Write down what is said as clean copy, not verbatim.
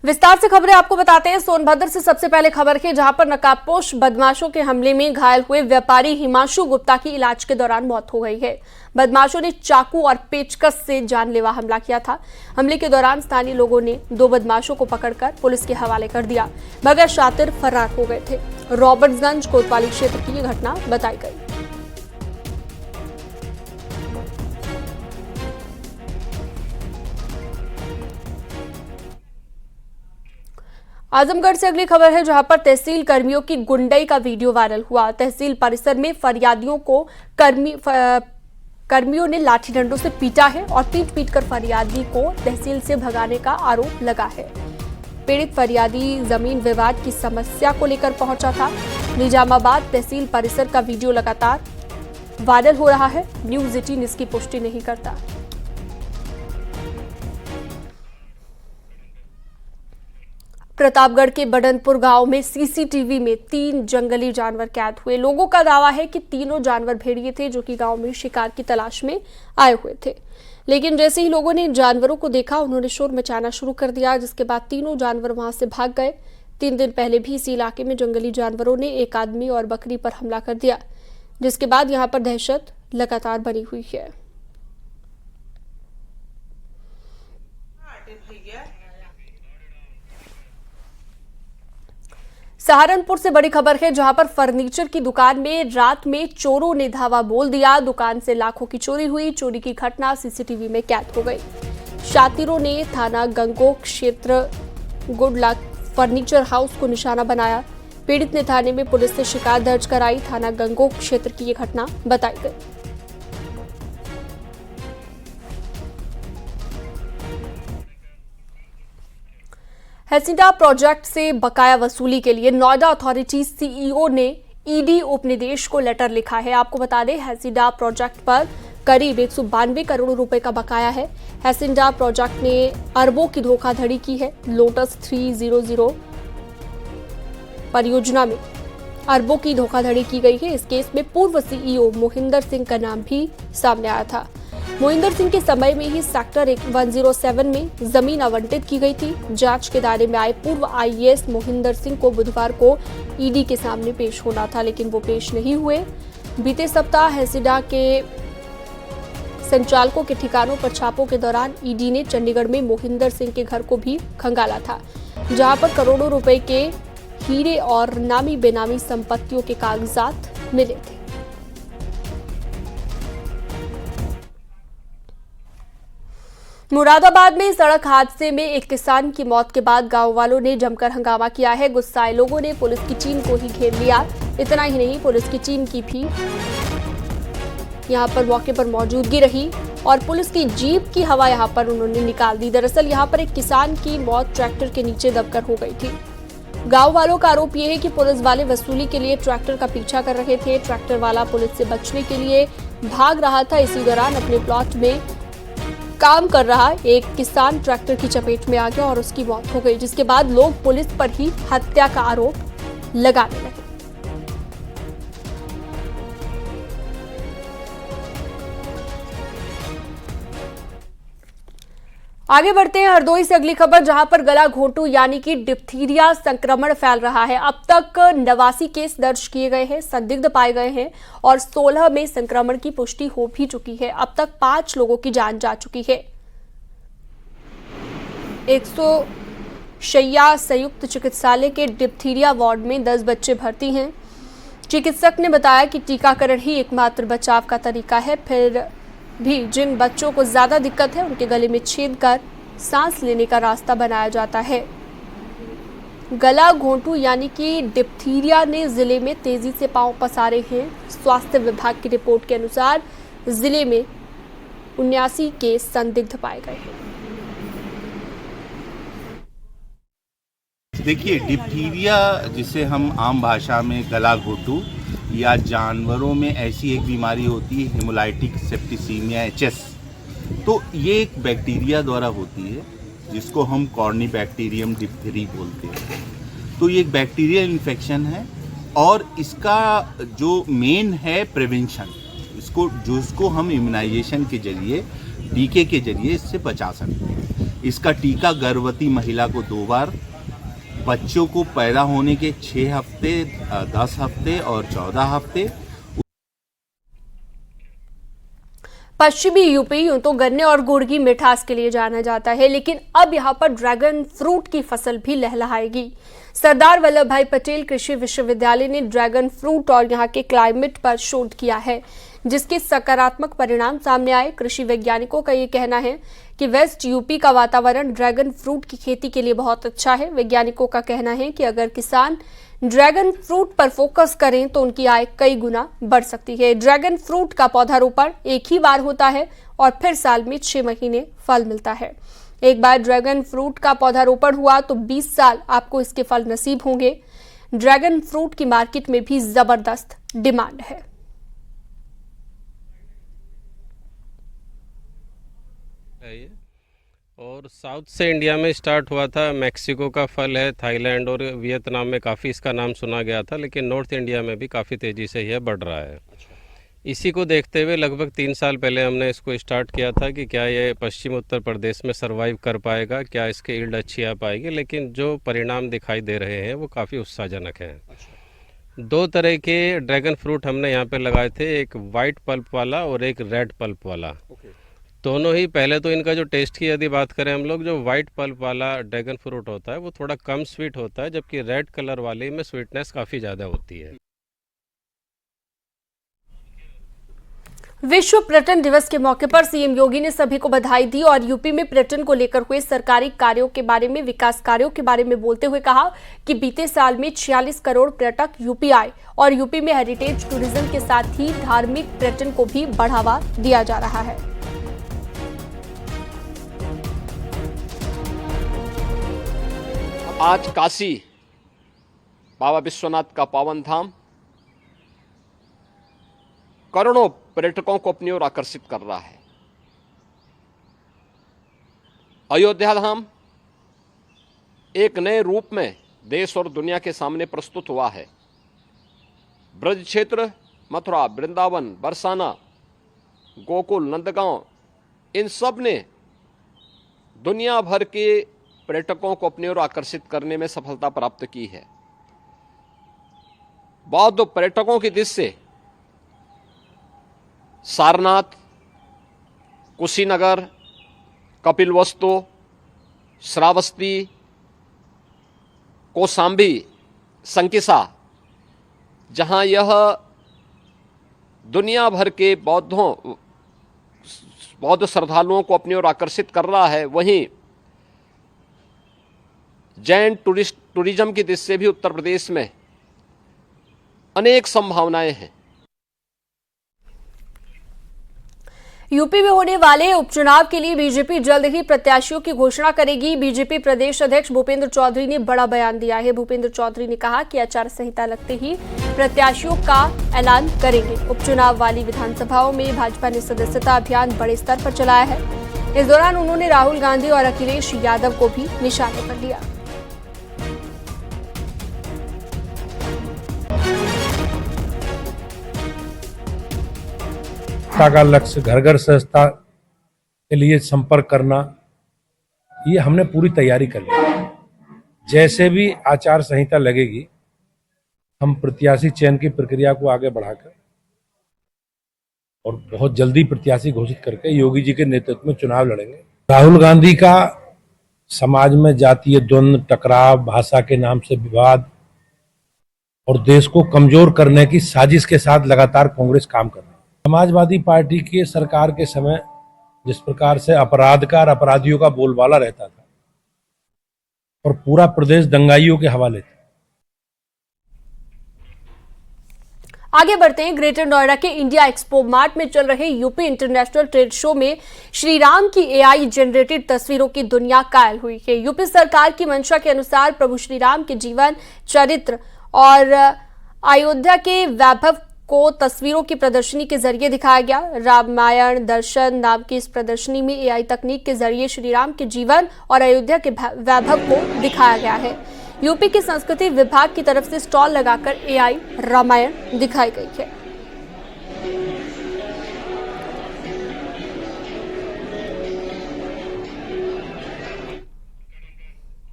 विस्तार से खबरें आपको बताते हैं। सोनभद्र से सबसे पहले खबर है, जहां पर नकाबपोश बदमाशों के हमले में घायल हुए व्यापारी हिमांशु गुप्ता की इलाज के दौरान मौत हो गई है। बदमाशों ने चाकू और पेचकस से जानलेवा हमला किया था। हमले के दौरान स्थानीय लोगों ने 2 बदमाशों को पकड़कर पुलिस के हवाले कर दिया, मगर शातिर फरार हो गए थे। रॉबर्ट्सगंज कोतवाली क्षेत्र की यह घटना बताई गई। आजमगढ़ से अगली खबर है, जहां पर तहसील कर्मियों की गुंडई का वीडियो वायरल हुआ। तहसील परिसर में फरियादियों को कर्मियों ने लाठी डंडों से पीटा है और पीट-पीट कर फरियादी को तहसील से भगाने का आरोप लगा है। पीड़ित फरियादी जमीन विवाद की समस्या को लेकर पहुंचा था। निजामाबाद तहसील परिसर का वीडियो लगातार वायरल हो रहा है। न्यूज 18 इसकी पुष्टि नहीं करता। प्रतापगढ़ के बडनपुर गांव में सीसीटीवी में 3 जंगली जानवर कैद हुए। लोगों का दावा है कि तीनों जानवर भेड़िए थे, जो कि गांव में शिकार की तलाश में आए हुए थे। लेकिन जैसे ही लोगों ने जानवरों को देखा, उन्होंने शोर मचाना शुरू कर दिया, जिसके बाद तीनों जानवर वहां से भाग गए। 3 दिन पहले भी इसी इलाके में जंगली जानवरों ने एक आदमी और बकरी पर हमला कर दिया, जिसके बाद यहां पर दहशत लगातार बनी हुई है। सहारनपुर से बड़ी खबर है, जहां पर फर्नीचर की दुकान में रात में चोरों ने धावा बोल दिया। दुकान से लाखों की चोरी हुई। चोरी की घटना सीसीटीवी में कैद हो गई। शातिरों ने थाना गंगोह क्षेत्र गुडलक फर्नीचर हाउस को निशाना बनाया। पीड़ित ने थाने में पुलिस से शिकायत दर्ज कराई। थाना गंगोह क्षेत्र की यह घटना बताई गई। हैसिडा प्रोजेक्ट से बकाया वसूली के लिए नोएडा अथॉरिटी सीईओ ने ईडी उपनिदेश को लेटर लिखा है। आपको बता दें, हैसिडा प्रोजेक्ट पर करीब 192 करोड़ रुपए का बकाया है। हैसिडा प्रोजेक्ट ने अरबों की धोखाधड़ी की है। लोटस 300 परियोजना में अरबों की धोखाधड़ी की गई है। इस केस में पूर्व सीईओ मोहिंदर सिंह का नाम भी सामने आया था। मोहिंदर सिंह के समय में ही सेक्टर 107 में जमीन आवंटित की गई थी। जांच के दायरे में आए पूर्व आईएएस मोहिंदर सिंह को बुधवार को ईडी के सामने पेश होना था, लेकिन वो पेश नहीं हुए। बीते सप्ताह हैसिडा के संचालकों के ठिकानों पर छापों के दौरान ईडी ने चंडीगढ़ में मोहिंदर सिंह के घर को भी खंगाला था, जहां पर करोड़ों रुपए के हीरे और नामी बेनामी संपत्तियों के कागजात मिले थे। मुरादाबाद में सड़क हादसे में एक किसान की मौत के बाद गांव वालों ने जमकर हंगामा किया है। गुस्साए लोगों ने पुलिस की टीम को ही घेर लिया। इतना ही नहीं, पुलिस की टीम की भी यहां पर मौके पर मौजूदगी रही और पुलिस की जीप की हवा यहां पर उन्होंने निकाल दी। दरअसल यहां पर एक किसान की मौत ट्रैक्टर के नीचे दबकर हो गई थी। गांव वालों का आरोप यह है कि पुलिस वाले वसूली के लिए ट्रैक्टर का पीछा कर रहे थे। ट्रैक्टर वाला पुलिस से बचने के लिए भाग रहा था। इसी दौरान अपने प्लॉट में काम कर रहा एक किसान ट्रैक्टर की चपेट में आ गया और उसकी मौत हो गई, जिसके बाद लोग पुलिस पर ही हत्या का आरोप लगाने लगे। आगे बढ़ते हैं हरदोई से अगली खबर, जहां पर गला घोंटू यानी कि डिप्थीरिया संक्रमण फैल रहा है। अब तक 89 केस दर्ज किए गए हैं, संदिग्ध पाए गए हैं और 16 में संक्रमण की पुष्टि हो भी चुकी है। अब तक 5 लोगों की जान जा चुकी है। 100 शैय्या संयुक्त चिकित्सालय के डिप्थीरिया वार्ड में 10 बच्चे भर्ती हैं। चिकित्सक ने बताया कि टीकाकरण ही एकमात्र बचाव का तरीका है। फिर भी जिन बच्चों को ज्यादा दिक्कत है, उनके गले में छेद कर सांस लेने का रास्ता बनाया जाता है। गला घोंटू यानी कि डिप्थीरिया ने जिले में तेजी से पांव पसारे हैं। स्वास्थ्य विभाग की रिपोर्ट के अनुसार जिले में 79 केस संदिग्ध पाए गए हैं। देखिए, डिप्थीरिया जिसे हम आम भाषा में गला घोंटू या जानवरों में ऐसी एक बीमारी होती है हेमोलाइटिक सेप्टिसीमिया HS। तो ये एक बैक्टीरिया द्वारा होती है, जिसको हम कॉर्नीबैक्टीरियम डिप्थेरी बोलते हैं। तो ये एक बैक्टीरियल इन्फेक्शन है और इसका जो मेन है प्रिवेंशन, इसको हम इम्यूनाइजेशन के जरिए, टीके के जरिए इससे बचा सकते हैं। इसका टीका गर्भवती महिला को 2 बार, बच्चों को पैदा होने के 6 हफ्ते, 10 हफ्ते और 14 हफ्ते। पश्चिमी यूपी यूं तो गन्ने और गुड़ की मिठास के लिए जाना जाता है, लेकिन अब यहां पर ड्रैगन फ्रूट की फसल भी लहलहाएगी। सरदार वल्लभ भाई पटेल कृषि विश्वविद्यालय ने ड्रैगन फ्रूट और यहां के क्लाइमेट पर शोध किया है, जिसके सकारात्मक परिणाम सामने आए। कृषि वैज्ञानिकों का ये कहना है कि वेस्ट यूपी का वातावरण ड्रैगन फ्रूट की खेती के लिए बहुत अच्छा है। वैज्ञानिकों का कहना है कि अगर किसान ड्रैगन फ्रूट पर फोकस करें तो उनकी आय कई गुना बढ़ सकती है। ड्रैगन फ्रूट का पौधारोपण एक ही बार होता है और फिर साल में 6 महीने फल मिलता है। एक बार ड्रैगन फ्रूट का पौधारोपण हुआ तो 20 साल आपको इसके फल नसीब होंगे। ड्रैगन फ्रूट की मार्केट में भी जबरदस्त डिमांड है। और साउथ से इंडिया में स्टार्ट हुआ था। मैक्सिको का फल है, थाईलैंड और वियतनाम में काफ़ी इसका नाम सुना गया था, लेकिन नॉर्थ इंडिया में भी काफ़ी तेज़ी से यह बढ़ रहा है। इसी को देखते हुए लगभग 3 साल पहले हमने इसको स्टार्ट किया था कि क्या ये पश्चिम उत्तर प्रदेश में सर्वाइव कर पाएगा, क्या इसके यील्ड अच्छी आ पाएगी। लेकिन जो परिणाम दिखाई दे रहे हैं वो काफ़ी उत्साहजनक हैं। 2 तरह के ड्रैगन फ्रूट हमने यहाँ पे लगाए थे, एक वाइट पल्प वाला और एक रेड पल्प वाला। दोनों ही, पहले तो इनका जो टेस्ट की यदि बात करें हम लोग, जो वाइट पल्प वाला ड्रैगन फ्रूट होता है वो थोड़ा कम स्वीट होता है, जबकि रेड कलर वाले में स्वीटनेस काफ़ी ज़्यादा होती है। विश्व पर्यटन दिवस के मौके पर सीएम योगी ने सभी को बधाई दी और यूपी में पर्यटन को लेकर हुए सरकारी कार्यों के बारे में, विकास कार्यों के बारे में बोलते हुए कहा कि बीते साल में 46 करोड़ पर्यटक यूपी आए और यूपी में हेरिटेज टूरिज्म के साथ ही धार्मिक पर्यटन को भी बढ़ावा दिया जा रहा है। आज काशी बाबा विश्वनाथ का पावन धाम करोड़ों पर्यटकों को अपनी ओर आकर्षित कर रहा है। अयोध्या धाम एक नए रूप में देश और दुनिया के सामने प्रस्तुत हुआ है। ब्रज क्षेत्र, मथुरा, वृंदावन, बरसाना, गोकुल, नंदगांव, इन सब ने दुनिया भर के पर्यटकों को अपनी ओर आकर्षित करने में सफलता प्राप्त की है। बौद्ध पर्यटकों की दृष्टि से सारनाथ, कुशीनगर, कपिलवस्तु, श्रावस्ती, कौशाम्बी, संकिसा, जहां यह दुनिया भर के बौद्ध श्रद्धालुओं को अपनी ओर आकर्षित कर रहा है, वहीं जैन टूरिज्म की दृष्टि से भी उत्तर प्रदेश में अनेक संभावनाएं हैं। यूपी में होने वाले उपचुनाव के लिए बीजेपी जल्द ही प्रत्याशियों की घोषणा करेगी। बीजेपी प्रदेश अध्यक्ष भूपेंद्र चौधरी ने बड़ा बयान दिया है। भूपेंद्र चौधरी ने कहा कि आचार संहिता लगते ही प्रत्याशियों का ऐलान करेंगे। उपचुनाव वाली विधानसभाओं में भाजपा ने सदस्यता अभियान बड़े स्तर पर चलाया है। इस दौरान उन्होंने राहुल गांधी और अखिलेश यादव को भी निशाने पर लिया। का लक्ष्य, घर घर सदस्यता के लिए संपर्क करना, ये हमने पूरी तैयारी कर ली। जैसे भी आचार संहिता लगेगी, हम प्रत्याशी चयन की प्रक्रिया को आगे बढ़ाकर और बहुत जल्दी प्रत्याशी घोषित करके योगी जी के नेतृत्व में चुनाव लड़ेंगे। राहुल गांधी का समाज में जातीय द्वंद्व, टकराव, भाषा के नाम से विवाद और देश को कमजोर करने की साजिश के साथ लगातार कांग्रेस काम कर रही है। समाजवादी पार्टी की सरकार के समय जिस प्रकार से अपराध का और अपराधियों का बोलबाला रहता था और पूरा प्रदेश दंगाइयों के हवाले था। आगे बढ़ते हैं। ग्रेटर नोएडा के इंडिया एक्सपो मार्ट में चल रहे यूपी इंटरनेशनल ट्रेड शो में श्री राम की एआई जनरेटेड तस्वीरों की दुनिया कायल हुई है। यूपी सरकार की मंशा के अनुसार प्रभु श्री राम के जीवन, चरित्र और अयोध्या के वैभव को तस्वीरों की प्रदर्शनी के जरिए दिखाया गया। रामायण दर्शन नाम की इस प्रदर्शनी में एआई तकनीक के जरिए श्री राम के जीवन और अयोध्या के वैभव को दिखाया गया है। यूपी के संस्कृति विभाग की तरफ से स्टॉल लगाकर एआई रामायण दिखाई गई है।